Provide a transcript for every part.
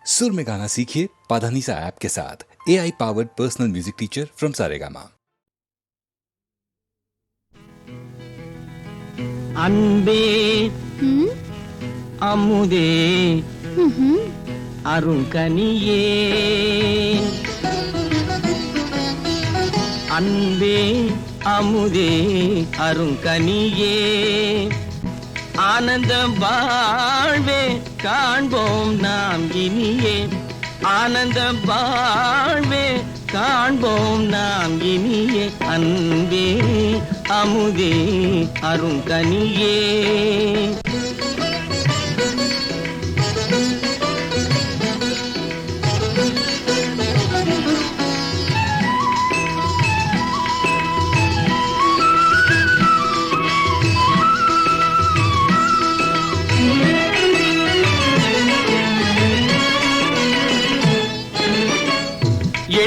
सुर में गाना सीखिए पाधानीसा ऐप के साथ। AI powered personal music teacher from Saregama. அன்பே அமுதே அருங்கனியே அன்பே அமுதே அருங்கனியே ஆனந்த வாழ்வே காண்போம் நாம் இனியே ஆனந்த வாழ்வே காண்போம் நாம் இனியே அன்பே அமுதே அருங்கனியே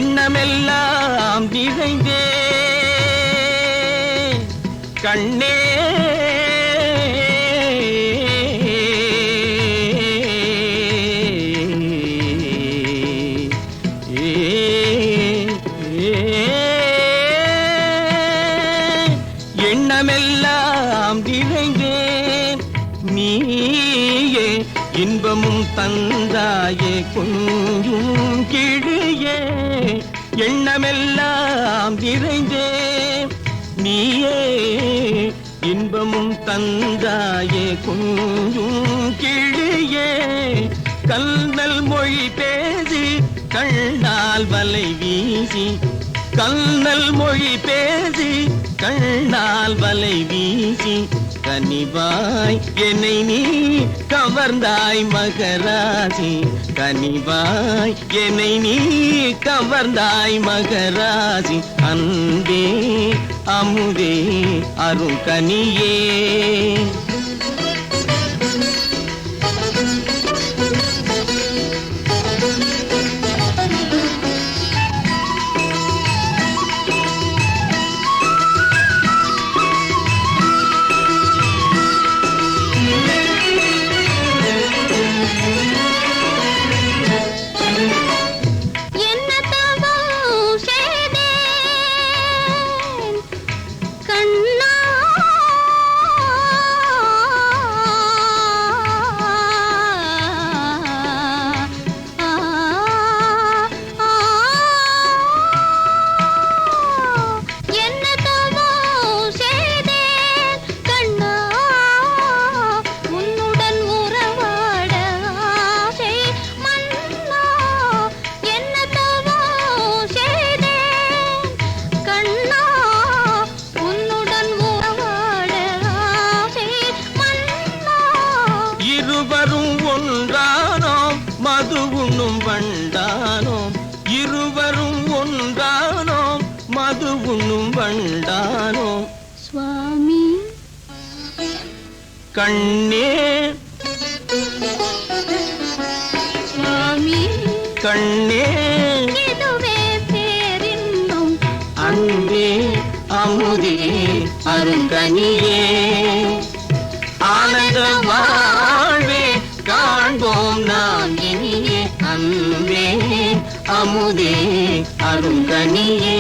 எண்ணமெல்லாம் நிறைந்தே கண்ணே எண்ணமெல்லாம் நிறைந்தேன் நீயே இன்பமும் தந்தாயே கொஞ்சும் கிழியே எண்ணமெல்லாம் நிறைந்தேன் நீயே இன்பமும் தந்தாயே கொஞ்சும் கிழியே கல்நல் மொழி பேசி கண்ணால் வலை வீசி கல்நல் மொழி பேசி கண்ணால் வலை வீசி கனிவாய் என்னை நீ கவர்ந்தாய் மகராசி கனிவாய் என்னை நீ கவர்ந்தாய் மகராசி அன்பே அமுதே அருங்கனியே இருவரும் ஒன்றானோம் மது உண்ணும் வண்டானோம் இருவரும் ஒன்றானோம் மது உண்ணும் வண்டானோம் சுவாமி கண்ணே சுவாமி கண்ணே இதுவே பேரின்பம் அன்பே அமுதே அருங்கனியே ஆனந்த வாழ்வே காண்போம் நாம் இனியே அன்பே அமுதே அருங்கனியே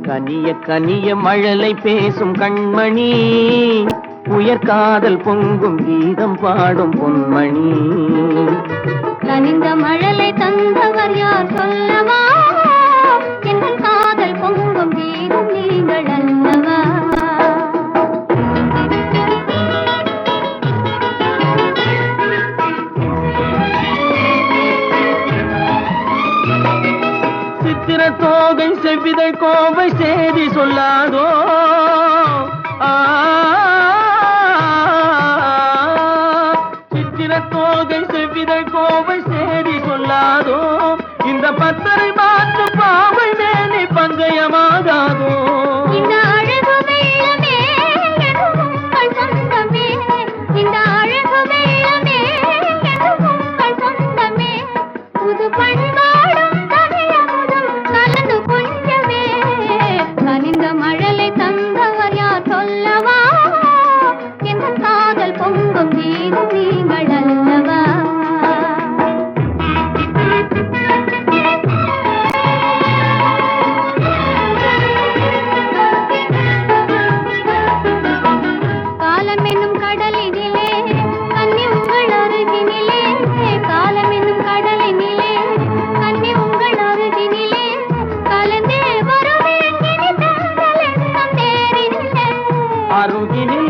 கனிய கனிய மழலை பேசும் கண்மணி உயர்காதல் பொங்கும் கீதம் பாடும் பொன்மணி கனிந்த மழலை தந்தவர் யார் சொல்லவா எங்கள் காதல் பொங்கும் கீதம் நீங்கள் அல்லவா சித்திர தோகை செவ்விதை கோவை சேதி சொல்லாதோ சித்திர தோகை செவ்விதை கோவை சேதி சொல்லாதோ இந்த பத்தரை மாற்று பாவை மேனி பங்கயமாகாதோ இந்த அழகு வெள்ளமே எதுவும்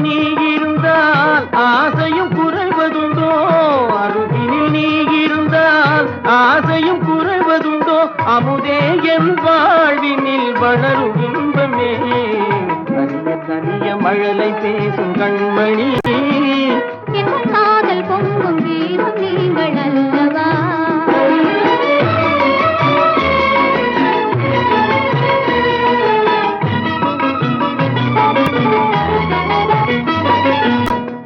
நீ இருந்தால் ஆசையும் குறைவதுண்டோ, அருகினில் நீ இருந்தால் ஆசையும் குறைவதுண்டோ, அமுதே என் வாழ்வினில் வளரும் இன்பமே, கனிய கனிய மழலை பேசும் கண்மணி, என் காதல் பொங்கும் கீதம் நீங்கள் அல்லவா.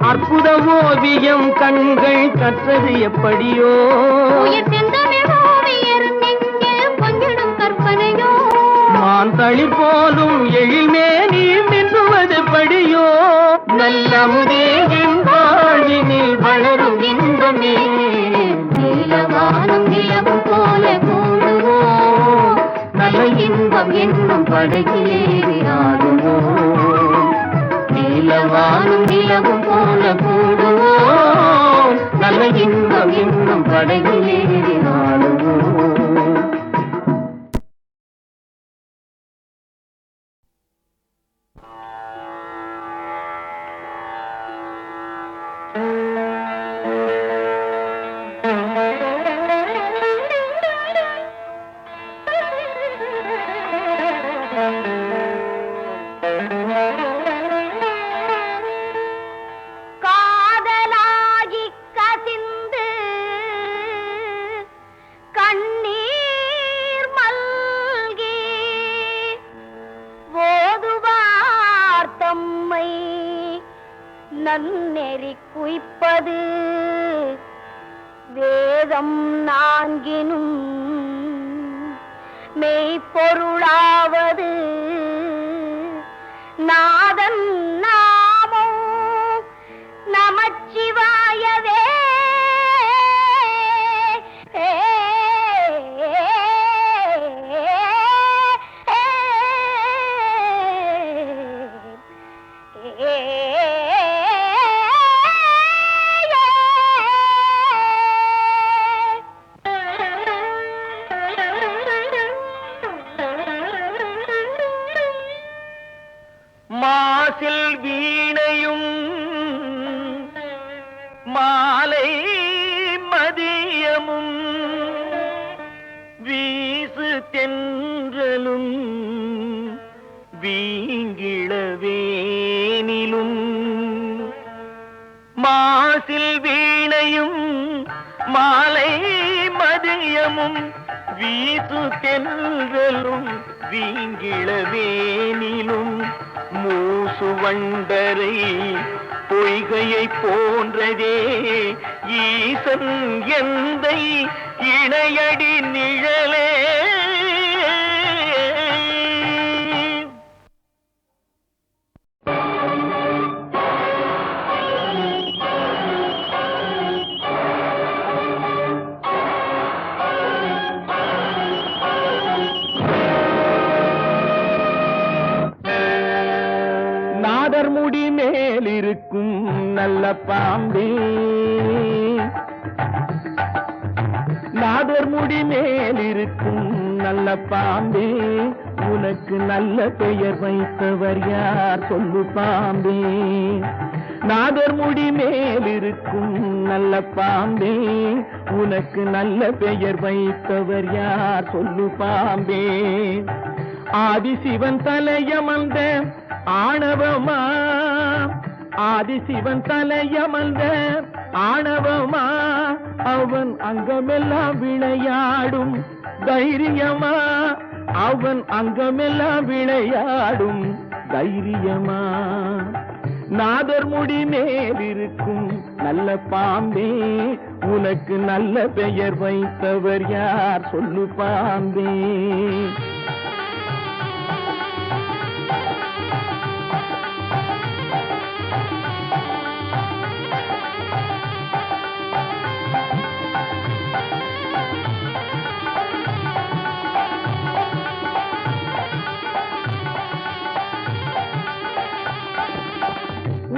அற்புத ஓவியம் கண்கள் கற்றது எப்படியோ, உயிர் செந்தமிழ் ஓவியர் நெஞ்சில் கொஞ்சிடும் கற்பனையோ, மான் தளிர் போலும் எழில்மே நீ மின்னுவது படியோ, நல்லமுதே என் வாழ்வினில் வளரும் இன்பமே, நீலவானம் நிலவும் போல கூடுவோம், நல்ல இன்பம் என்னும் படகிலேறி ஆடுவோம், நீலவானம் நிலவும் போல கூடுவோம், நல்ல இன்பம் என்னும் படகிலேறி ஆடுவோம். காதலாகி கசிந்து கண்ணீர் மல்கி ஓதுவார் தம்மை நன்னெறி குய்ப்பது வேதம் நான்கினும் மெய்ப்பொருளாவது நாதன் நாமோ நமச்சிவாயவே. மாசில் வீணையும் மாலை மதியமும் வீசு தென்றலும் வீங்கிளவேனிலும், மாசில் வீணையும் மாலை மதியமும் வீசு தென்றலும் வீங்கிளவேனிலும், மூசு வண்டரை பொய்கையை போன்றதே ஈசன் எந்தை இணையடி நிழலே. நாதர் முடி மேலிருக்கும் நல்ல பாம்பே, நாதர் முடி மேலிருக்கும் நல்ல பாம்பே, உனக்கு நல்ல பெயர் வைத்தவர் யார் சொல்லு பாம்பே, நாதர் முடி மேலிருக்கும் நல்ல பாம்பே, உனக்கு நல்ல பெயர் வைத்தவர் யார் சொல்லு பாம்பே, ஆதிசிவன் தலையமர்ந்த ஆணவமா, ஆதிசிவன் தலையமர்ந்த ஆணவமா, அவன் அங்கமெல்லாம் விளையாடும் தைரியமா, அவன் அங்கமெல்லாம் விளையாடும் தைரியமா, நாதர் முடி மேலிருக்கும் நல்ல பாம்பே, உனக்கு நல்ல பெயர் வைத்தவர் யார் சொல்லு பாம்பே.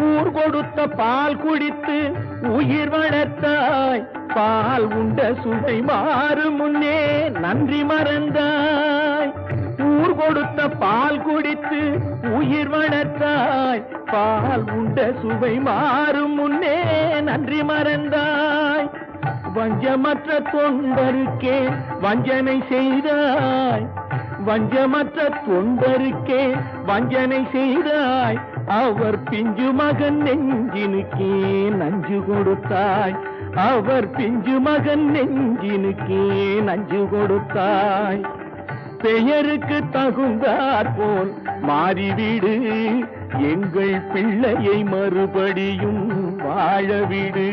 ஊர் கொடுத்த பால் குடித்து உயிர் வளர்த்தாய், பால் உண்ட சுவை மாறு முன்னே நன்றி மறந்தாய், ஊர் கொடுத்த பால் குடித்து உயிர் வளர்த்தாய். பால் உண்ட சுவை மாறும் முன்னே நன்றி மறந்தாய். வஞ்சமற்ற தொண்டருக்கே வஞ்சனை செய்தாய். வஞ்சமற்ற தொண்டருக்கே வஞ்சனை செய்தாய். அவர் பிஞ்சு மகன் நெஞ்சினுக்கே நஞ்சு கொடுத்தாய். அவர் பிஞ்சு மகன் நெஞ்சினுக்கே நஞ்சு கொடுத்தாய். பெயருக்கு தகுந்தாற் போல் மாறிவிடு. எங்கள் பிள்ளையை மறுபடியும் வாழவிடு.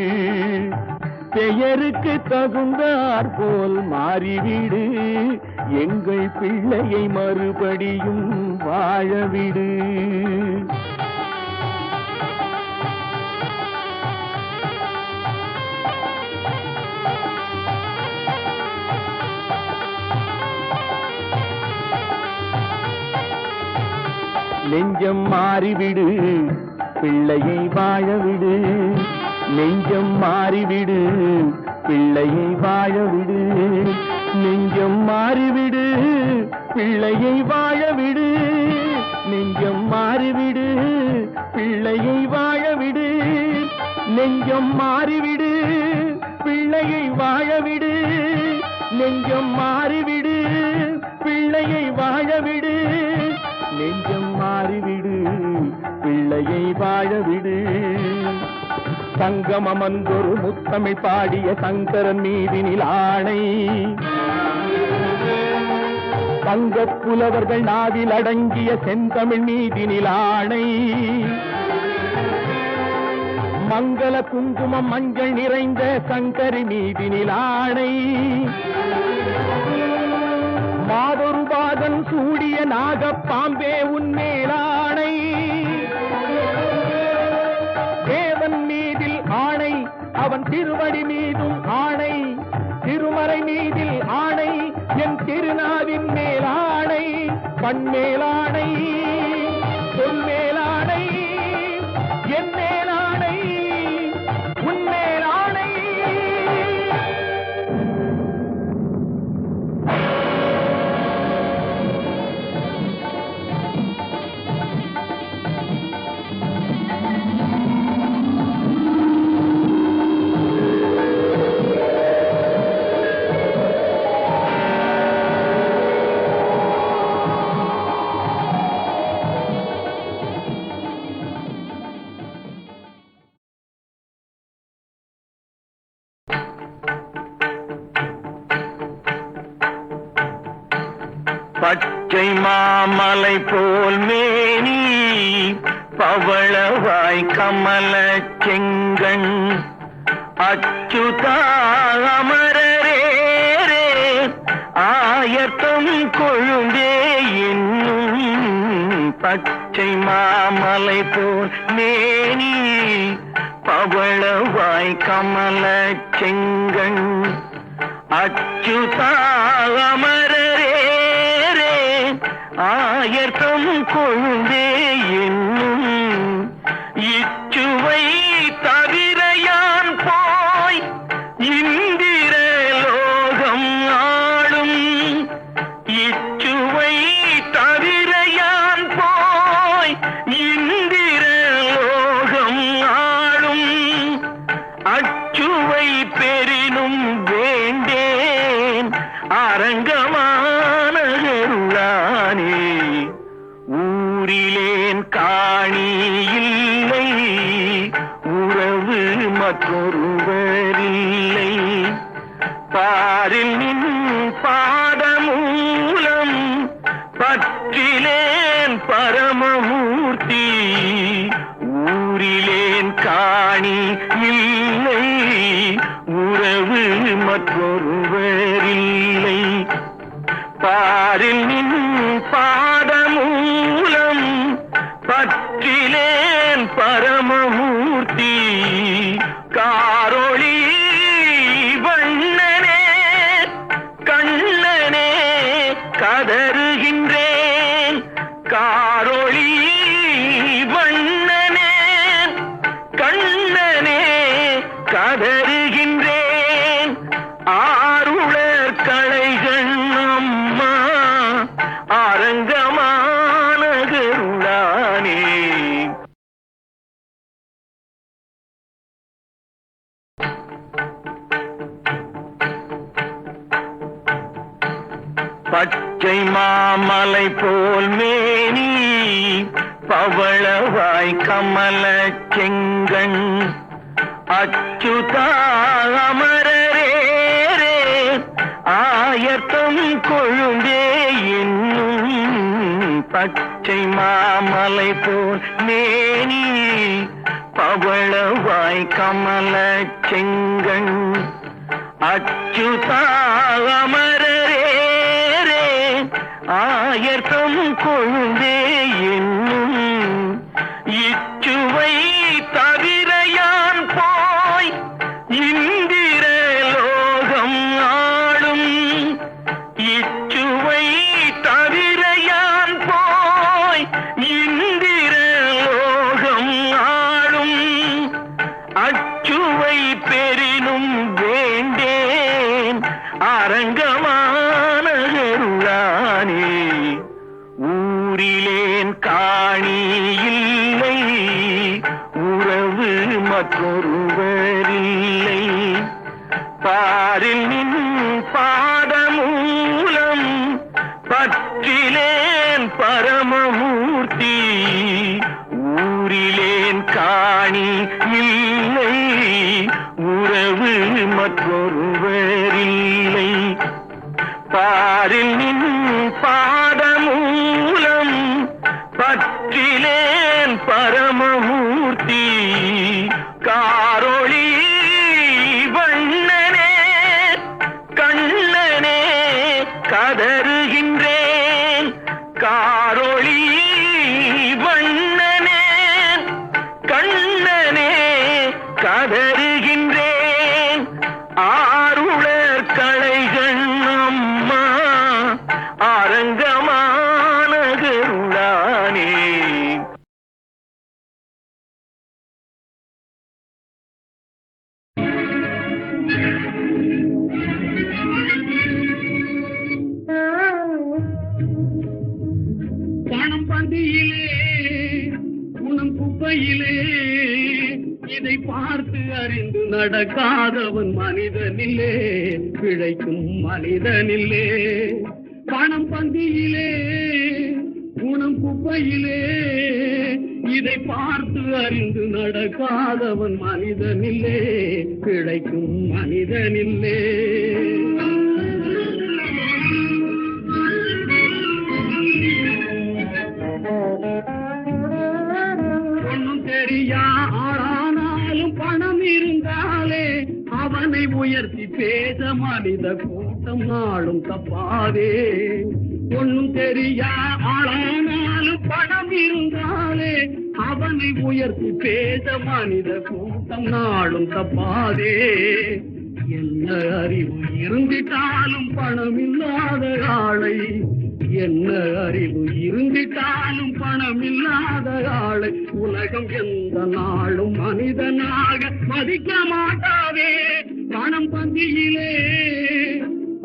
பெயருக்கு தகுந்தாற் போல் மாறிவிடு. எங்கள் பிள்ளையை மறுபடியும் வாழவிடு. நெஞ்சம் மாறிவிடு, பிள்ளையை வாழவிடு. நெஞ்சம் மாறிவிடு, பிள்ளையை வாழவிடு. நெஞ்சம் மாறிவிடு, பிள்ளையை வாழவிடு. நெஞ்சம் மாறிவிடு, பிள்ளையை வாழவிடு. நெஞ்சம் மாறிவிடு, பிள்ளையை வாழவிடு. நெஞ்சம் மாறிவிடு, பிள்ளையை வாழவிடு. நெஞ்சம் மாறிவிடு, பிள்ளையை வாழவிடு. சங்கம் அமர்ந்தொரு முத்தமிழ் பாடிய சங்கரன் மீதினில் ஆணை. தங்கப் புலவர்கள் நாவில் அடங்கிய செந்தமிழ் மீதினில் ஆணை. மங்கள குங்குமம் மஞ்சள் நிறைந்த சங்கரி மீதினில் ஆணை. மாதொரு பாதன் சூடிய நாகப்பாம்பே உன்மேலாணை. தேவன் மீதில் ஆணை, அவன் திருவடி மீதும் ஆணை. திருமறை மீதில் ஆணை, என் திருநாவின் மேலாணை. பண்மேலாணை, சொல்மேலாணை, என் மேலாணை, உன்மேலாணை. பச்சை மாமலை போல் மேனி, பவளவாய் கமல செங்கண். அச்சுதா அமரரே ஆயத்தம் கொழுந்தே என்னும். பச்சை மாமலை போல் மேனி, பவளவாய் கமல செங்கண். அச்சுதா அமரரே ஆயர்தம் கொழுந்தே என்னும். இச்சுவை தவிர யான் போய் இந்திர லோகம் ஆளும். இச்சுவை தவிர யான் போய் இந்திர லோகம் ஆளும். அச்சுவை பெரினும் வேண்டேன் அரங்கமான கருளானே. ஊரிலேன் காணி இல்லை, உறவு மற்றொருவரில்லை. பாரில் நின் பாதமூலம் பற்றிலேன் பரமமூர்த்தி. ஊரிலேன் காணி இல்லை, உறவு மற்றொருவரில்லை. பாரில் நின் பாதமூலம் பற்றிலேன் பரமமூர்த்தி. காரொளி வண்ணனே கண்ணனே கதறுகின்றேன். காரொளி வண்ணனே கண்ணனே கதறுகின்றேன். ஆருளர் களைகள் அம்மா பச்சை மாமலை போல் மேனி பவளவாய் கமல செங்கண் அச்சுதா அமரரே ஆயத்தம் கொழுந்தே என்னும் பச்சை மாமலை போல் மேனி பவளவாய் கமல செங்கண் அச்சுதா அமரரே ஆயத்தம் கொழுந்தே என்னும் இச்சுவை தவிரையான் போய் இந்திர லோகம் ஆளும் இச்சுவை தவிரையான் போய் இந்திர லோகம் ஆளும் அச்சுவை பெரினும் வேண்டேன் அரங்கமான கருளானே ஊரிலேன் காணி இல்லை உறவு மற்றொருவரில்லை பாரில் நின் பாதமூலம் பற்றிலேன் பரமமூர்த்தி ஊரிலேன் காணி இல்லை உறவு மற்றொருவரில்லை பாரில் நின் பாதமூலம் பற்றிலேன் பரமமூர்த்தி காரொளி வண்ணனே கண்ணனே கதறுகின்றேன் காரொளி வண்ணனே கண்ணனே கதறுகின்றேன் ஆருளர் களைகள் அம்மா அரங்கமான கருளானே பணம் பந்தியிலே குணம் குப்பையிலே இதை பார்த்து அறிந்து நடக்காதவன் மனிதனில்லே பிழைக்கும் மனிதனில்லே பணம் பந்தியிலே குணம் குப்பையிலே இதை பார்த்து அறிந்து நடக்காதவன் மனிதனில்லே பிழைக்கும் மனிதனில்லே ஒன்னும் தெரியா ஆளானாலும் பணம் இருந்தாலே அவனை உயர்த்தி பேச மனித கூட்டம் நாளும் தப்பாதே ஒன்னும் தெரியா ஆளானாலும் பணம் இருந்தாலே அவனை உயர்த்தி பேச மனித கூட்டம் நாளும் தப்பாதே என்ன அறிவு இருந்திட்டாலும் பணம் இல்லாத ஆளை என்ன அறிவு இருந்திட்டாலும் பணம் இல்லாத ஆளை உலகம் எந்த நாளும் மனிதனாக மதிக்க மாட்டாதே பணம் பந்தியிலே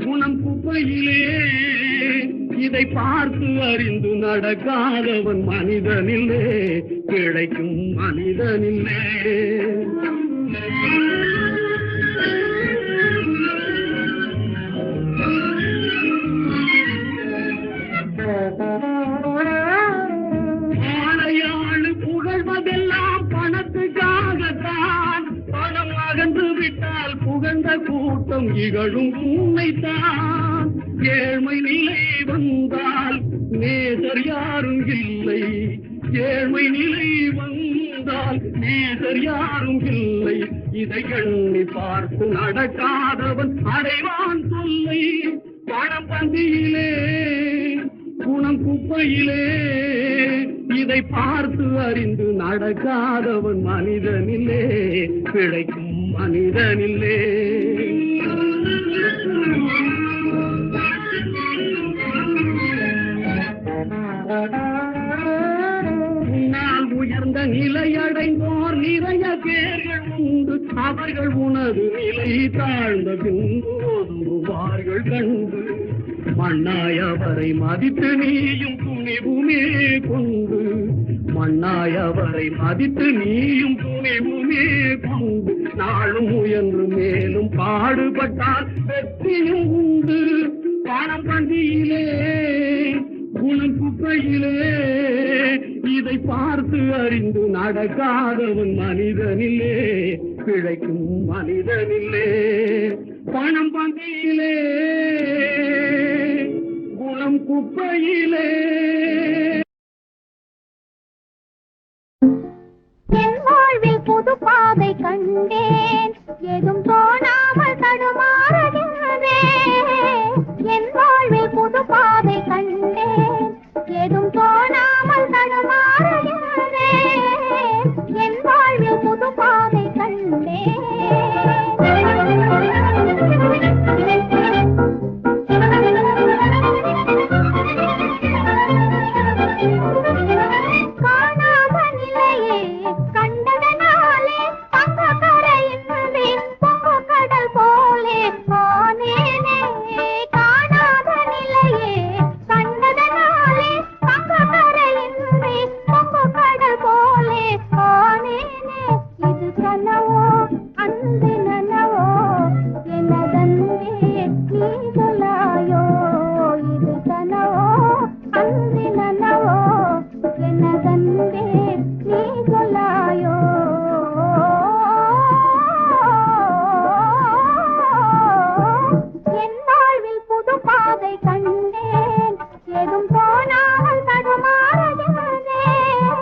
குணம் குப்பையிலே இதை பார்த்து அறிந்து நடக்காதவன் மனிதனில்லே கிடைக்கும் மனிதனில்லே ஆணையாளு புகழ்வதெல்லாம் பணத்துக்காகத்தான் பணம் அகன்று விட்டால் புகழ்ந்த கூட்டம் இகழும் உண்மைத்தான் ஏழ்மை நிலை வந்தால் நேசர் யாரும் இல்லை ஏழ்மை நிலை வந்தால் நேசர் யாரும் இல்லை இதை எண்ணி பார்த்து நடக்காதவன் அடைவான் தொல்லை பணம் பந்தியிலே குணம் குப்பையிலே இதை பார்த்து அறிந்து நடக்காதவன் மனிதனில்லே பிழைக்கும் மனிதனில்லே உன்னால் உயர்ந்த நிலையடைந்தோர் நிறைய பேர்கள் உண்டு அவர்கள் உனது நிலை தாழ்ந்த பின்பு ஒதுங்குவார்கள் கண்டு மண்ணாய் அவரை மதித்து நீயும் துணிவுமே கொண்டு மண்ணாய் அவரை மதித்து நீயும் துணிவுமே கொண்டு நாளும் முயன்று மேலும் பாடுபட்டால் வெற்றியும் உண்டு பணம் பந்தியிலே நடக்காதவன் மனிதனில்லே, பிழைக்கும் மனிதனில்லே. பணம் பந்தியிலே, குணம் குப்பையிலே. என் வாழ்வில் புது பாதை கண்டேன், எதும் தோணாமல் தடுமாறுகின்றேன். என் வாழ்வில் புது பாதை கண்டேன், எதும் தோணாமல் தடுமாறுகின்றேன். என் வாழ்வில் புது பாதை கண்டேன். காணாத நிலையே கண்டதனாலே தங்க கரையின்றி பொங்கு கடல் போலே ஆனேனே. காணாத நிலையே கண்டதனாலே தங்க கரையின்றி பொங்கு கடல் போலே ஆனேனே. இது கனவோ அன்று நனவோ எனதன்பே நீ சொல்லாயோ. இது கனவோ அன்று நனவோ எனதன்பே நீ சொல்லாயோ. என் வாழ்வில் புது பாதை கண்டேன், எதும் தோணாமல் தடுமாறுகின்றேன்.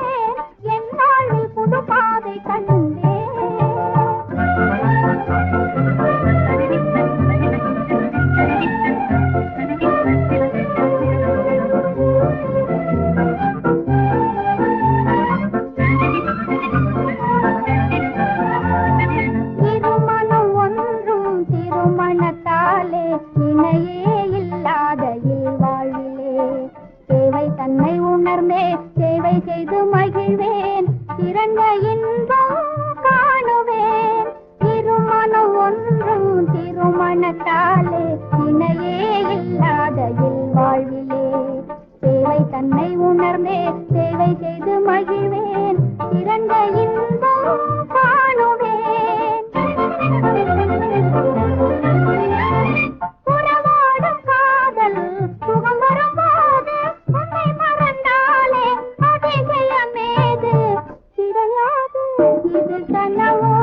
என் வாழ்வில் புது பாதை கண்டேன். திருமணம் ஒன்றும் திருமணத்தாலே இணையே இல்லாத இல்வாழ்விலே தேவை தன்னை உணர்ந்தே சேவை செய்து மகிழ்வேன், சிறந்த இன்பம் காணுவேன். திருமணம் ஒன்றும் திருமணத்தாலே இணையே இல்லாத இல்வாழ்விலே தேவை தன்னை உணர்ந்தே சேவை செய்து மகிழ்வேன், சிறந்த இன்பம் காணுவேன். உறவாடும் காதல் சுகம் வரும்போது உன்னை மறந்தாலே அதிசயமேது கிடையாது. இது கனவோ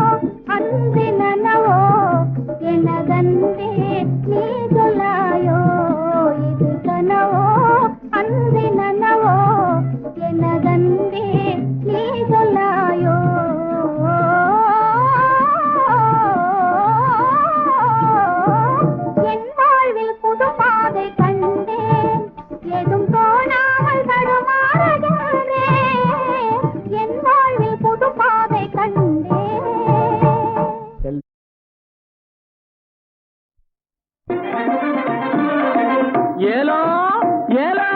அன்று நனவோ எனதன்பே நீ சொல்லாயோ. இது கனவோ அன்று நனவோ எனதன்பே நீ சொல்லாயோ. என் வாழ்வில் புது பாதை கண்டேன், எதும் தோணாமல் தடுமாறுகின்றேன். என் வாழ்வில் புது பாதை கண்டேன். ஏலோ ஏலோ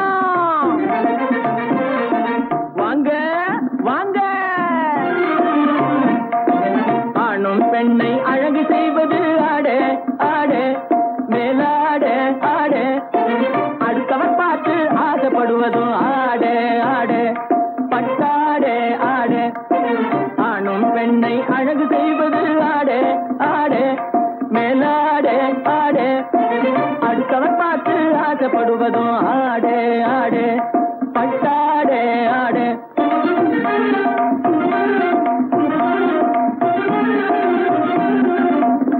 வாங்க வாங்க. ஆணும் பெண்ணை அழகு செய்வது ஆடே ஆடே மேலாடே ஆடே. அடுத்தவர் பார்த்து ஆசைப்படுவதும் ஆடே ஆடே பட்டாடே ஆடே. ஆணும் பெண்ணை அழகு செய்வது ஆடே ஆடே மேலாடே ஆடே. அடுத்தவர் பார்த்து ஆசைப்படுவதும் ஆடே ஆடே பட்டாடே ஆடே.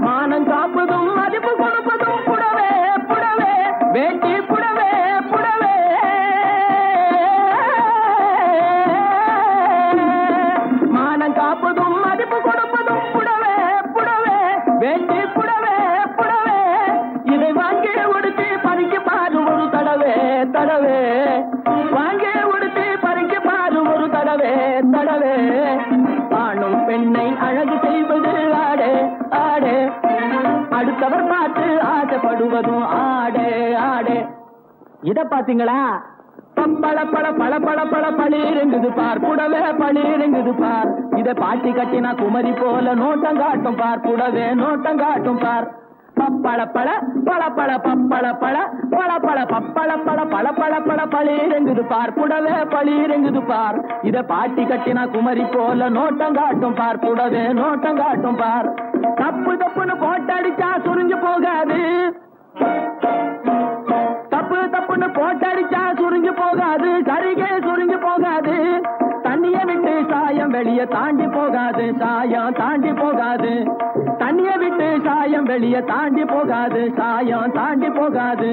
மானம் காப்பதும் மதிப்பு கொடுப்பதும் புடவே புடவே வேட்டி புடவே புடவே. மானம் காப்பதும் மதிப்பு கொடுப்பதும் புடவே புடவே வேட்டி புடவே புடவே. இதை வாங்கி உடுத்தி பறிக்க பாரு ஒரு தடவே தடவே. வாங்கி உடுத்தி பறிக்க பாரு ஒரு தடவே தடவே. ஆணும் பெண்ணை அழகு செய்வது ஆடே ஆடே. அடுத்தவர் பார்த்து ஆசைப்படுவதும் ஆடே ஆடே. இத பாத்தீங்களா? பப்பள பழ பழ பழ பழ பளிருங்குது பார் புடவே பளிருங்குது பார். இத பாட்டி கட்டினா குமரி போல நோட்டம் காட்டும் பார் புடவே நோட்டம் காட்டும் பார். பப்பள பழ பழ பழ பப்பள பழ பழ பழ பப்பள பழ பழ பழ பழ பளிருங்குது பார் புடவே பளிருங்குது பார். இத பாட்டி கட்டினா குமரி போல நோட்டம் காட்டும் பார் புடவே நோட்டம் காட்டும் பார். தப்பு தப்புன்னு போட்டடிச்சா சுருங்கி போகாது. தப்பு தப்புன்னு போட்டடிச்சா சுருங்கி போகாது. சரிகே சுருங்கி போகாது. தண்ணிய விட்டு சாயம் வெளிய தாண்டி போகாது, சாயம் தாண்டி போகாது. தண்ணிய விட்டு சாயம் வெளிய தாண்டி போகாது, சாயம் தாண்டி போகாது.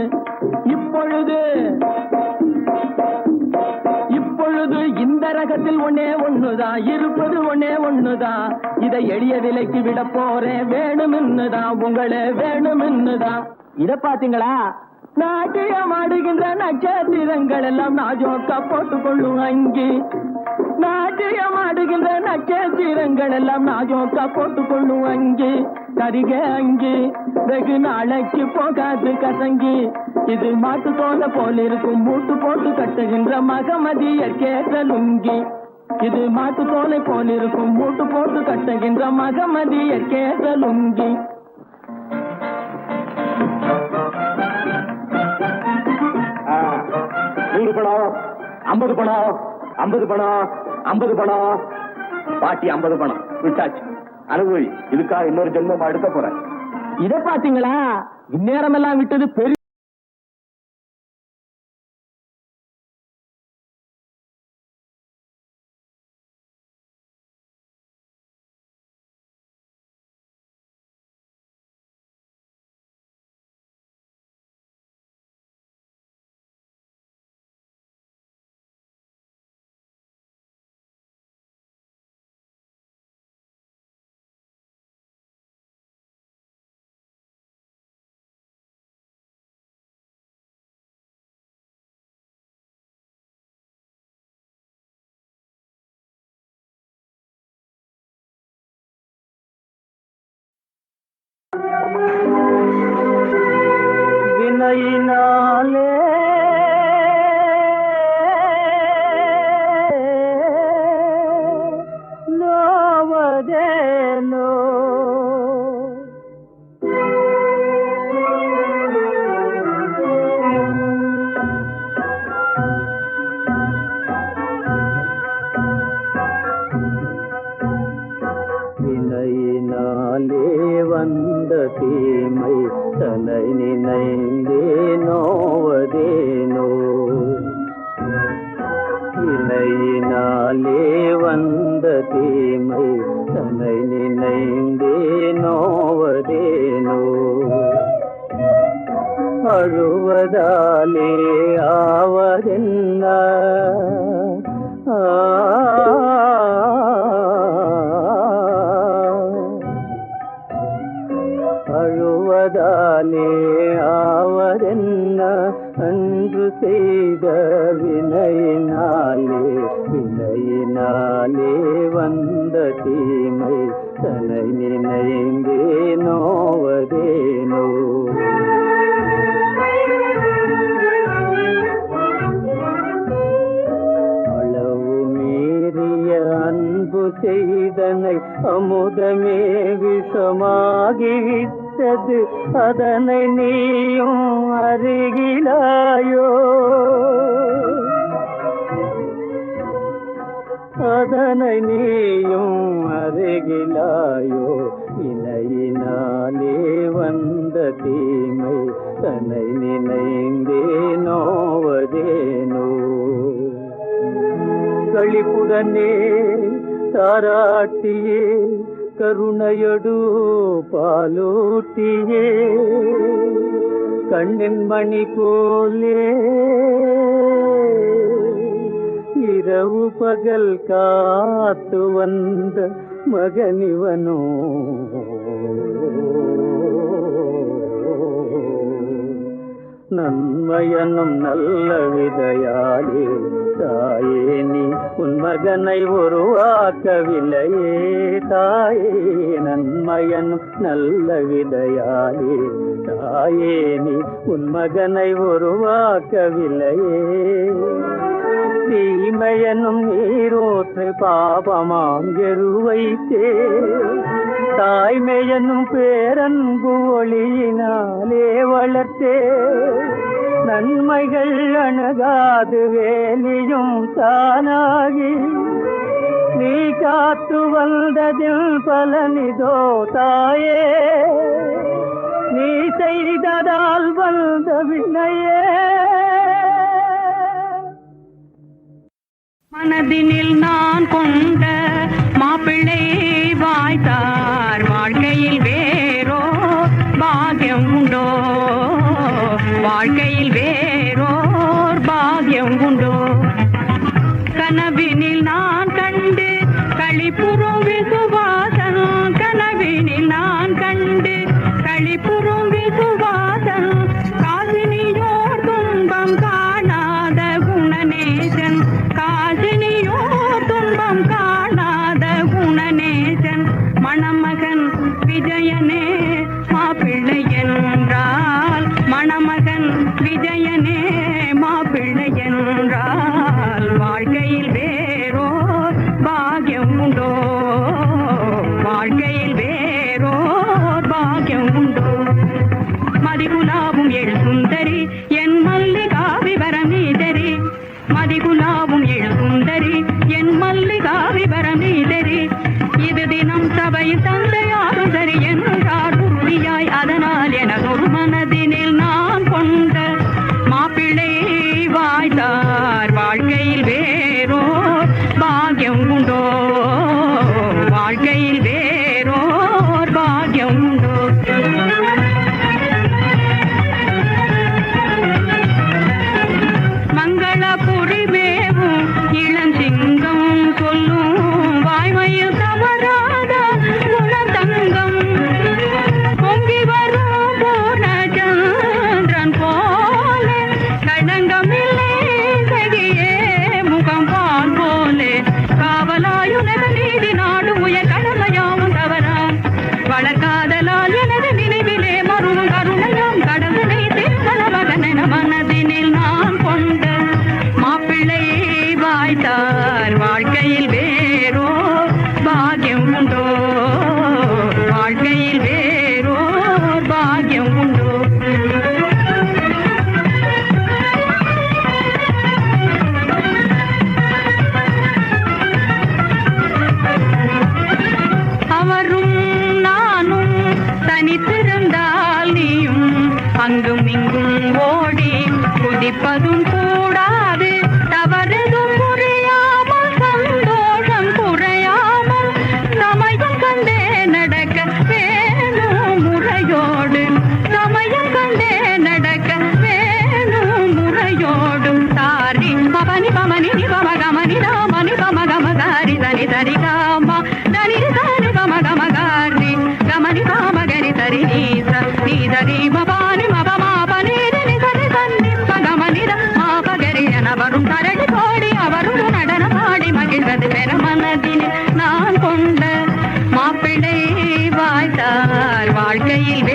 இப்பொழுது இந்த ரகத்தில் ஒன்னே ஒண்ணுதான் இருப்பது, ஒன்னே ஒண்ணுதான். இதை எளிய விலைக்கு விட போறேன், வேணும்னுதான், உங்களே வேணும்னுதான். இத பாத்தீங்களா? நாட்டியம் ஆடுகின்ற நட்சத்திரங்கள் எல்லாம் நாஜோக்கா போட்டுக்கொள்ளும் அங்கி. நாட்டியம் ஆடுகின்ற நட்சத்திரங்கள் எல்லாம் நாஜோக்கா போட்டுக்கொள்ளும் அங்கி. கரிக அங்கி வெகு நாளைக்கு போகாது கசங்கி. இது மாட்டு தோலை போல இருக்கும் மூட்டு போட்டு கட்டுகின்ற மகமதியர் கேட்ட லுங்கி. இது மாட்டு தோலை போல இருக்கும் மூட்டு போட்டு கட்டுகின்ற மகமதியர் கேட்ட லுங்கி. பணம் 50 பணம் 50 பணம் 50 பணம் பாட்டி 50 பணம் விட்டாச்சு. அனுபவி, இதுக்காக இன்னொரு ஜென்மமா எடுக்க போறேன். இத பாத்தீங்களா? இந்நேரம் எல்லாம் விட்டது பெரிய வினையினாலே நோவதேனோ. வினையினாலே வந்த தீமை தன்னை நினைந்தே நோவதேனோ. வினையினாலே வந்த தீமை தன்னை நினைந்தே நோவதேனோ. அழுவதாலே ஆவதென்ன, அழுவதாலே ஆவதென்ன அன்று செய்த வினையினாலே. வினையினாலே வந்த தீமை தன்னை நினைந்தே நோவதேனோ. அளவு மீறிய அன்பு செய்தனை அமுதமே விஷமாகிவிட்டது, அதனை நீயும் அருகிலாயோ. அதனை நீயும் அருகிலாயோ. இணையினாலே வந்த தீமை தன்னை நினைந்தே நோவதேனோ. களிப்புடனே தாராட்டியே கருணையடு பாலூட்டியே கண்ணின் மணி போலே இரவு பகல் காத்து வந்த மகனிவனோ. நன்மையனும் நல்ல விதையாலே தாயே நீ உன் மகனை உருவாக்கவில்லையே. தாயே நன்மையனும் நல்ல விதையாலே தாயே நீ உன் மகனை உருவாக்கவில்லையே. தீமையனும் நீரோற்று பாபமாம் எருவைத்தே தாய்மையனும் பேரன்பு ஒளியினாலே வளர்த்தே. நன்மைகள் அணுகாது வேலியும் தானாகி நீ காத்து வந்ததில் பலனிதோ தாயே. நீ செய்ததால் வந்த வினையே. மனதினில் நான் கொண்ட வாய்த்தார் வாழ்க்கையில் வேறோ பாக்கியம் உண்டோ, வாழ்க்கையில் வேறோர் பாக்கியம் உண்டோ. கனவினில் நான் கண்டு களிப்புறும் விசுவாசன், கனவினில் நான் கண்டு களிப்புறும் விசுவாசன், காசினியோர் துன்பம் காணாத குணநேசன், காசினியோர் துன்பம் காணாத குணநேசன், மணமகன் விஜயனே மாப்பிள்ளை என்றால், மணமகன் விஜயனே மாப்பிள்ளை என்றால், வாழ்க்கையில் வேறோர் பாக்கியம் உண்டோ, வாழ்க்கையில் வேறோர் பாக்கியம் உண்டோ. மதிகுலாவும் எழுசுந்தரி என் மல்லிகா விவரமீதரி, மதிகுலாவும் எழுசுந்தரி என் மல்லிகா விவரமீதரி, இது தினம் சபையில் தந்தையாரும் சரி என்றார் உறுதியாய். அதனால் எனதொரு மனதினில் நான் கொண்ட மாப்பிள்ளை வாய்த்தார் வாழ்க்கையில் வேறோர் பாக்கியம் உண்டோ, வாழ்க்கையில் வேறோர் பாக்கியம் உண்டோ. மங்களபுரி மேவும் இளஞ்சிங்கம் சொல்லும் வாய்மையில் தவறாத குணதங்கம், பொங்கி வரும் பூர்ணச்சந்திரன் போல களங்கமில்லை சகியே முகம் பால் போலே, காவலாயுனது நீதி நாடு உயர் கடமையாவும் தவறான், வளர்காதலால் எனது நினைவிலே மருவும் கருணையாம் கடவுளை திருமண மகன மனதினில் நான் கொண்ட மாப்பிள்ளை வாய்த்தார் வாழ்க்கையில் வேறோ பாக்கியம் உண்டோ, வாழ்க்கையில் வேறோ பாக்கியம் உண்டோ. அவரும் நானும் தனித்திருந்தால் நீயும் அங்கும் இங்கும் ஓடி குதிப்பதும் கூடாது, தவறுதும் புரியாமல் சந்தோஷம் குறையாமல் சமயம் கண்டே நடக்க வேணும் முறையோடு, சமயம் கண்டே நடக்க வேணும் முறையோடும். தாரி பவனி பமனி பம கமனி ராமனி பம கம தாரி தனி தரி காமா தனி தானி பம கம காரி கமனி காம கரி தரி நீச நீதரி மபானி மபமா பனீரி நிசரி தன்னி பகமனித மாபகரி எனவரும் தரடி கோடி அவரும் நடனமாடி மகிழ்வது பெற மனதினில் நான் கொண்ட மாப்பிள்ளை வாய்த்தார் வாழ்க்கையில்